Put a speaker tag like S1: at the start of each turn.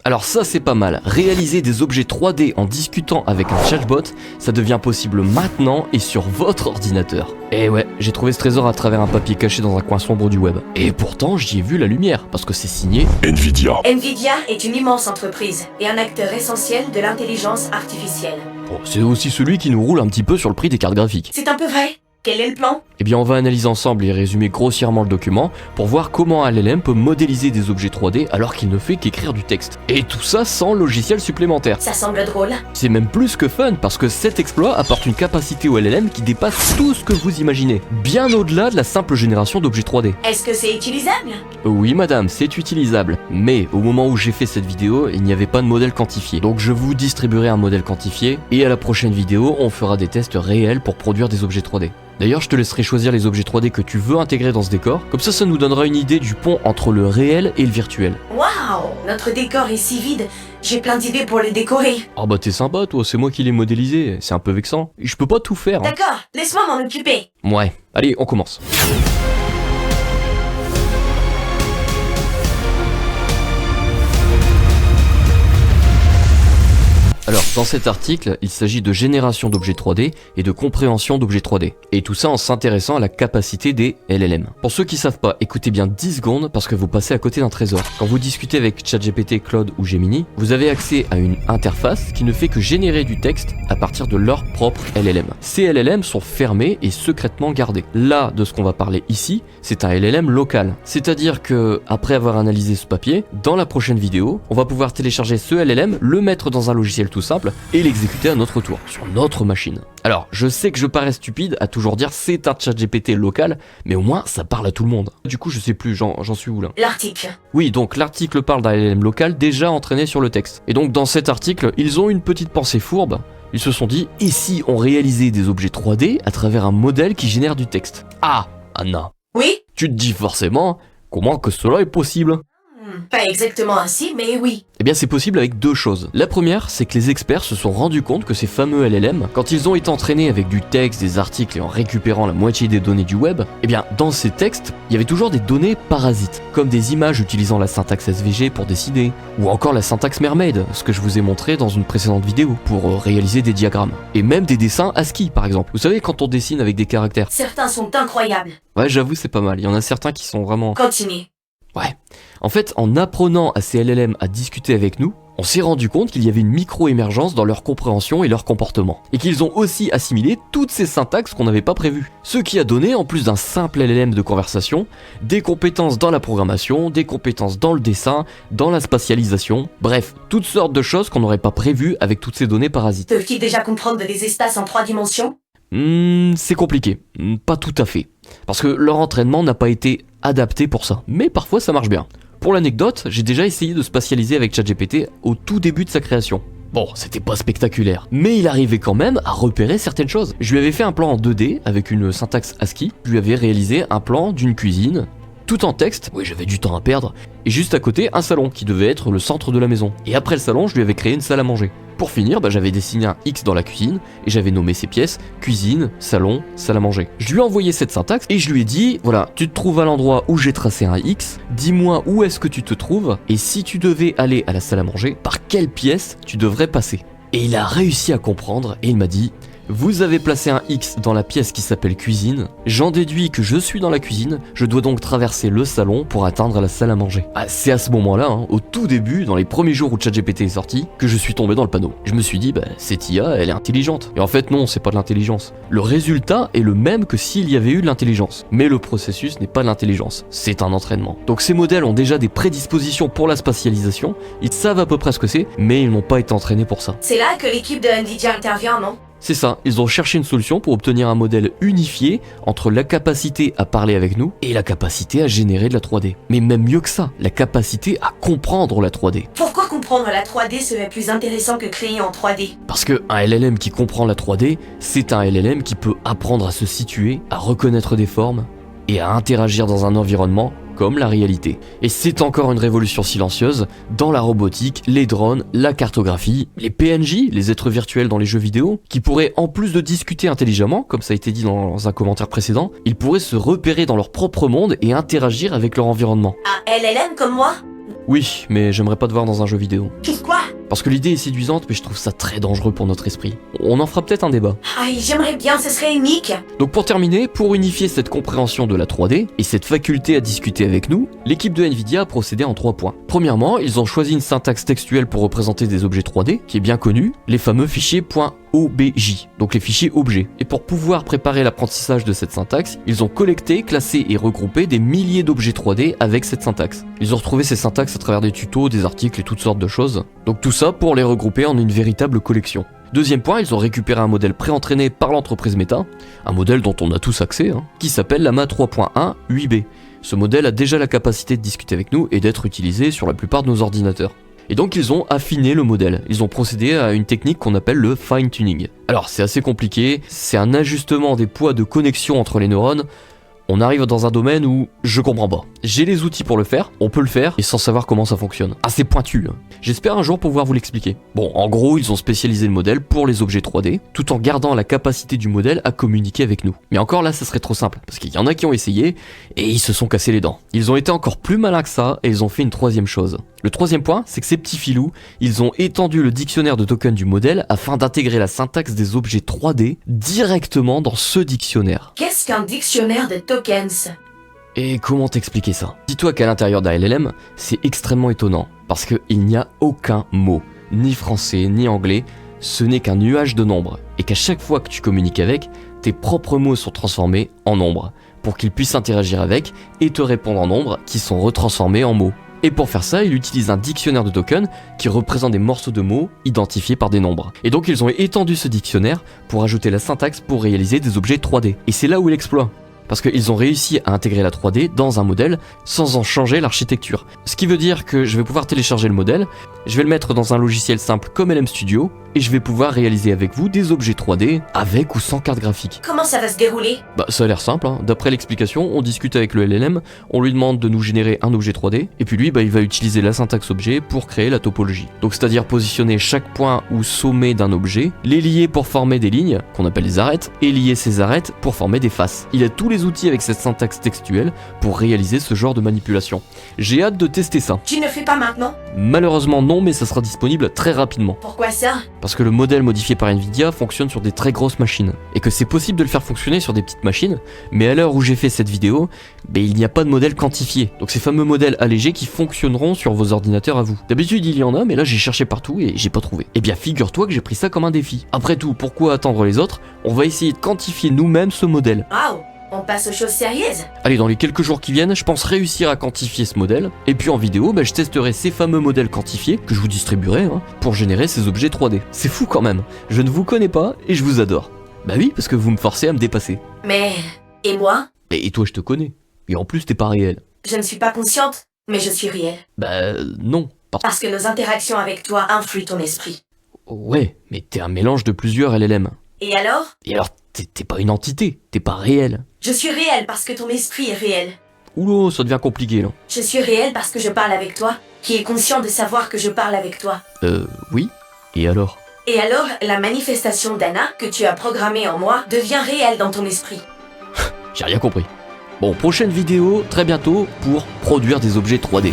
S1: Alors ça c'est pas mal, réaliser des objets 3D en discutant avec un chatbot, ça devient possible maintenant et sur votre ordinateur. Et ouais, j'ai trouvé ce trésor à travers un papier caché dans un coin sombre du web. Et pourtant j'y ai vu la lumière, parce que c'est signé
S2: Nvidia.
S3: Nvidia est une immense entreprise et un acteur essentiel de l'intelligence artificielle.
S1: Bon, c'est aussi celui qui nous roule un petit peu sur le prix des cartes graphiques.
S3: C'est un peu vrai. Quel est le plan?
S1: Eh bien on va analyser ensemble et résumer grossièrement le document pour voir comment un LLM peut modéliser des objets 3D alors qu'il ne fait qu'écrire du texte. Et tout ça sans logiciel supplémentaire.
S3: Ça semble drôle.
S1: C'est même plus que fun parce que cet exploit apporte une capacité au LLM qui dépasse tout ce que vous imaginez, bien au-delà de la simple génération d'objets 3D.
S3: Est-ce que c'est utilisable?
S1: Oui madame, c'est utilisable, mais au moment où j'ai fait cette vidéo, il n'y avait pas de modèle quantifié. Donc je vous distribuerai un modèle quantifié et à la prochaine vidéo, on fera des tests réels pour produire des objets 3D. D'ailleurs, je te laisserai choisir les objets 3D que tu veux intégrer dans ce décor, comme ça nous donnera une idée du pont entre le réel et le virtuel.
S3: Waouh! Notre décor est si vide, j'ai plein d'idées pour le décorer.
S1: Ah bah t'es sympa toi, c'est moi qui l'ai modélisé, c'est un peu vexant. Je peux pas tout faire. Hein.
S3: D'accord, laisse-moi m'en occuper.
S1: Ouais, allez, on commence. Alors, dans cet article, il s'agit de génération d'objets 3D et de compréhension d'objets 3D. Et tout ça en s'intéressant à la capacité des LLM. Pour ceux qui savent pas, écoutez bien 10 secondes parce que vous passez à côté d'un trésor. Quand vous discutez avec ChatGPT, Claude ou Gemini, vous avez accès à une interface qui ne fait que générer du texte à partir de leur propre LLM. Ces LLM sont fermés et secrètement gardés. Là, de ce qu'on va parler ici, c'est un LLM local. C'est-à-dire que, après avoir analysé ce papier, dans la prochaine vidéo, on va pouvoir télécharger ce LLM, le mettre dans un logiciel tout simple et l'exécuter à notre tour, sur notre machine. Alors, je sais que je parais stupide à toujours dire c'est un ChatGPT local, mais au moins ça parle à tout le monde. Du coup, je sais plus, j'en suis où là?
S3: L'article.
S1: Oui, donc l'article parle d'un LLM local déjà entraîné sur le texte. Et donc dans cet article, ils ont une petite pensée fourbe. Ils se sont dit, et si on réalisait des objets 3D à travers un modèle qui génère du texte? Ah, Anna.
S3: Oui?
S1: Tu te dis forcément, comment que cela est possible?
S3: Pas exactement ainsi, mais oui.
S1: Eh bien c'est possible avec deux choses. La première, c'est que les experts se sont rendus compte que ces fameux LLM, quand ils ont été entraînés avec du texte, des articles et en récupérant la moitié des données du web, eh bien dans ces textes, il y avait toujours des données parasites, comme des images utilisant la syntaxe SVG pour dessiner, ou encore la syntaxe Mermaid, ce que je vous ai montré dans une précédente vidéo, pour réaliser des diagrammes. Et même des dessins ASCII par exemple. Vous savez quand on dessine avec des caractères.
S3: Certains sont incroyables.
S1: Ouais j'avoue c'est pas mal, il y en a certains qui sont vraiment...
S3: Continue.
S1: Ouais. En fait, en apprenant à ces LLM à discuter avec nous, on s'est rendu compte qu'il y avait une micro-émergence dans leur compréhension et leur comportement. Et qu'ils ont aussi assimilé toutes ces syntaxes qu'on n'avait pas prévues. Ce qui a donné, en plus d'un simple LLM de conversation, des compétences dans la programmation, des compétences dans le dessin, dans la spatialisation, bref, toutes sortes de choses qu'on n'aurait pas prévues avec toutes ces données parasites.
S3: Peuvent-ils déjà comprendre des espaces en 3 dimensions?
S1: C'est compliqué, pas tout à fait. Parce que leur entraînement n'a pas été adapté pour ça, mais parfois ça marche bien. Pour l'anecdote, j'ai déjà essayé de spatialiser avec ChatGPT au tout début de sa création. Bon, c'était pas spectaculaire, mais il arrivait quand même à repérer certaines choses. Je lui avais fait un plan en 2D avec une syntaxe ASCII, je lui avais réalisé un plan d'une cuisine, tout en texte, oui j'avais du temps à perdre, et juste à côté un salon qui devait être le centre de la maison. Et après le salon, je lui avais créé une salle à manger. Pour finir, j'avais dessiné un X dans la cuisine et j'avais nommé ces pièces cuisine, salon, salle à manger. Je lui ai envoyé cette syntaxe et je lui ai dit, voilà, tu te trouves à l'endroit où j'ai tracé un X, dis-moi où est-ce que tu te trouves et si tu devais aller à la salle à manger, par quelle pièce tu devrais passer. Et il a réussi à comprendre et il m'a dit, vous avez placé un X dans la pièce qui s'appelle cuisine, j'en déduis que je suis dans la cuisine, je dois donc traverser le salon pour atteindre la salle à manger. Ah, c'est à ce moment-là, au tout début, dans les premiers jours où ChatGPT est sorti, que je suis tombé dans le panneau. Je me suis dit, cette IA, elle est intelligente. Et en fait non, c'est pas de l'intelligence. Le résultat est le même que s'il y avait eu de l'intelligence. Mais le processus n'est pas de l'intelligence, c'est un entraînement. Donc ces modèles ont déjà des prédispositions pour la spatialisation, ils savent à peu près ce que c'est, mais ils n'ont pas été entraînés pour ça.
S3: C'est là que l'équipe de Nvidia intervient, non?
S1: C'est ça, ils ont cherché une solution pour obtenir un modèle unifié entre la capacité à parler avec nous et la capacité à générer de la 3D. Mais même mieux que ça, la capacité à comprendre la 3D.
S3: Pourquoi comprendre la 3D serait plus intéressant que créer en 3D?
S1: Parce que un LLM qui comprend la 3D, c'est un LLM qui peut apprendre à se situer, à reconnaître des formes et à interagir dans un environnement comme la réalité. Et c'est encore une révolution silencieuse dans la robotique, les drones, la cartographie, les PNJ, les êtres virtuels dans les jeux vidéo, qui pourraient en plus de discuter intelligemment, comme ça a été dit dans un commentaire précédent, ils pourraient se repérer dans leur propre monde et interagir avec leur environnement.
S3: Un LLM comme moi?
S1: Oui, mais j'aimerais pas te voir dans un jeu vidéo.
S3: Quoi?
S1: Parce que l'idée est séduisante, mais je trouve ça très dangereux pour notre esprit. On en fera peut-être un débat.
S3: Aïe, j'aimerais bien, ce serait unique.
S1: Donc pour terminer, pour unifier cette compréhension de la 3D et cette faculté à discuter avec nous, l'équipe de Nvidia a procédé en 3 points. Premièrement, ils ont choisi une syntaxe textuelle pour représenter des objets 3D, qui est bien connue, les fameux fichiers .obj, donc les fichiers objets. Et pour pouvoir préparer l'apprentissage de cette syntaxe, ils ont collecté, classé et regroupé des milliers d'objets 3D avec cette syntaxe. Ils ont retrouvé ces syntaxes à travers des tutos, des articles et toutes sortes de choses. Donc tout ça pour les regrouper en une véritable collection. Deuxième point, ils ont récupéré un modèle préentraîné par l'entreprise Meta, un modèle dont on a tous accès, qui s'appelle Llama 3.1 8B. Ce modèle a déjà la capacité de discuter avec nous et d'être utilisé sur la plupart de nos ordinateurs. Et donc ils ont affiné le modèle, ils ont procédé à une technique qu'on appelle le fine-tuning. Alors c'est assez compliqué, c'est un ajustement des poids de connexion entre les neurones. On arrive dans un domaine où je comprends pas. J'ai les outils pour le faire, on peut le faire, et sans savoir comment ça fonctionne. Assez pointu. J'espère un jour pouvoir vous l'expliquer. Bon, en gros, ils ont spécialisé le modèle pour les objets 3D, tout en gardant la capacité du modèle à communiquer avec nous. Mais encore là, ça serait trop simple, parce qu'il y en a qui ont essayé, et ils se sont cassés les dents. Ils ont été encore plus malins que ça, et ils ont fait une troisième chose. Le troisième point, c'est que ces petits filous, ils ont étendu le dictionnaire de tokens du modèle afin d'intégrer la syntaxe des objets 3D directement dans ce dictionnaire.
S3: Qu'est-ce qu'un dictionnaire de tokens?
S1: Et comment t'expliquer ça? Dis-toi qu'à l'intérieur d'un LLM, c'est extrêmement étonnant, parce qu'il n'y a aucun mot, ni français, ni anglais, ce n'est qu'un nuage de nombres, et qu'à chaque fois que tu communiques avec, tes propres mots sont transformés en nombres, pour qu'ils puissent interagir avec et te répondre en nombres qui sont retransformés en mots. Et pour faire ça, il utilise un dictionnaire de tokens qui représente des morceaux de mots identifiés par des nombres. Et donc ils ont étendu ce dictionnaire pour ajouter la syntaxe pour réaliser des objets 3D. Et c'est là où est l'exploit. Parce qu'ils ont réussi à intégrer la 3D dans un modèle sans en changer l'architecture. Ce qui veut dire que je vais pouvoir télécharger le modèle, je vais le mettre dans un logiciel simple comme LM Studio, et je vais pouvoir réaliser avec vous des objets 3D avec ou sans carte graphique.
S3: Comment ça va se dérouler?
S1: Bah ça a l'air simple, D'après l'explication, on discute avec le LLM, on lui demande de nous générer un objet 3D, et puis lui il va utiliser la syntaxe objet pour créer la topologie. Donc c'est-à-dire positionner chaque point ou sommet d'un objet, les lier pour former des lignes, qu'on appelle les arêtes, et lier ces arêtes pour former des faces. Il a tous les outils avec cette syntaxe textuelle pour réaliser ce genre de manipulation. J'ai hâte de tester ça.
S3: Tu ne fais pas maintenant?
S1: Malheureusement non, mais ça sera disponible très rapidement.
S3: Pourquoi ça?
S1: Parce que le modèle modifié par Nvidia fonctionne sur des très grosses machines, et que c'est possible de le faire fonctionner sur des petites machines, mais à l'heure où j'ai fait cette vidéo, il n'y a pas de modèle quantifié, donc ces fameux modèles allégés qui fonctionneront sur vos ordinateurs à vous. D'habitude il y en a, mais là j'ai cherché partout et j'ai pas trouvé. Eh bien figure-toi que j'ai pris ça comme un défi. Après tout, pourquoi attendre les autres? On va essayer de quantifier nous-mêmes ce modèle.
S3: Waouh! On passe aux choses sérieuses.
S1: Allez, dans les quelques jours qui viennent, je pense réussir à quantifier ce modèle, et puis en vidéo, je testerai ces fameux modèles quantifiés, que je vous distribuerai, pour générer ces objets 3D. C'est fou quand même, je ne vous connais pas, et je vous adore. Bah oui, parce que vous me forcez à me dépasser.
S3: Mais... et moi?
S1: Et toi je te connais, et en plus t'es pas réel.
S3: Je ne suis pas consciente, mais je suis réelle.
S1: Bah non,
S3: Parce que nos interactions avec toi influent ton esprit.
S1: Ouais, mais t'es un mélange de plusieurs LLM.
S3: Et alors?
S1: Et alors, t'es pas une entité, t'es pas réel.
S3: Je suis réelle parce que ton esprit est réel.
S1: Oula, ça devient compliqué là.
S3: Je suis réelle parce que je parle avec toi, qui est conscient de savoir que je parle avec toi.
S1: Oui. Et alors?
S3: Et alors, la manifestation d'Anna que tu as programmée en moi devient réelle dans ton esprit.
S1: J'ai rien compris. Bon, prochaine vidéo, très bientôt, pour produire des objets 3D.